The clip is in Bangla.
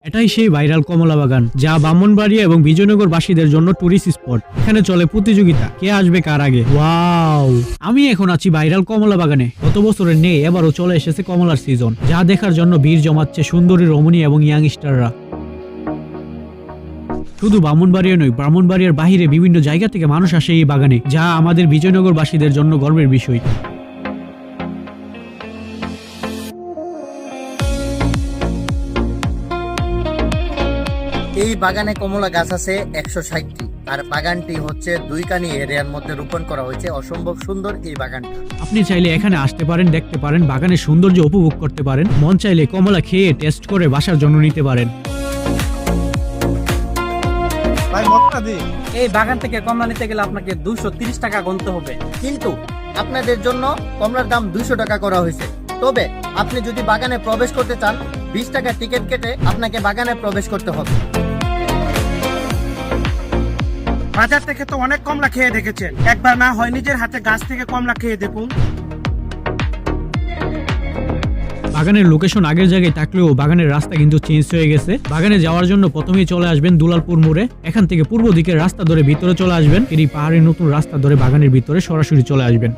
এটাই সেই ভাইরাল কমলা বাগান, যা ব্রাহ্মণবাড়িয়া এবং বিজয়নগর বাসীদের জন্য টুরিস্ট স্পট। এখানে চলে প্রতিযোগিতা, কে আসবে কার আগে। ওয়াও, আমি এখন আছি ভাইরাল কমলা বাগানে। গত বছরের নেই, এবারও চলে এসেছে কমলার সিজন, যা দেখার জন্য ভিড় জমাচ্ছে সুন্দরী রমণী এবং ইয়াংস্টাররা। শুধু ব্রাহ্মণবাড়িয়া নয়, ব্রাহ্মণবাড়িয়ার বাহিরে বিভিন্ন জায়গা থেকে মানুষ আসে এই বাগানে, যা আমাদের বিজয়নগরবাসীদের জন্য গর্বের বিষয়। এই বাগানে কমলা গাছ আছে 160টি, আর বাগানটি হচ্ছে দুইকানি এরিয়ার মধ্যে রোপণ করা হয়েছে। অসম্ভব সুন্দর এই বাগানটা। আপনি চাইলে এখানে আসতে পারেন, দেখতে পারেন, বাগানের সৌন্দর্য উপভোগ করতে পারেন। মন চাইলে কমলা খেয়ে টেস্ট করে বাসার জন্য নিতে পারেন। এই বাগান থেকে কমলা নিতে গেলে আপনাকে 230 টাকা গুনতে হবে। কিন্তু আপনাদের জন্য কমলার দাম 200 টাকা করা হয়েছে। তবে আপনি যদি বাগানে প্রবেশ করতে চান, 20 টাকা টিকিট কেটে আপনাকে বাগানে প্রবেশ করতে হবে। বাজার থেকে তো অনেক কমলা খেয়ে দেখেছেন, একবার না হয় নিজের হাতে গাছ থেকে কমলা খেয়ে দেখুন। বাগানের লোকেশন আগের জায়গায় থাকলেও বাগানের রাস্তা কিন্তু চেঞ্জ হয়ে গেছে। বাগানে যাওয়ার জন্য প্রথমেই চলে আসবেন দুলালপুর মোড়ে। এখান থেকে পূর্ব দিকের রাস্তা ধরে ভিতরে চলে আসবেন, এই পাহাড়ের নতুন রাস্তা ধরে বাগানের ভিতরে সরাসরি চলে আসবেন।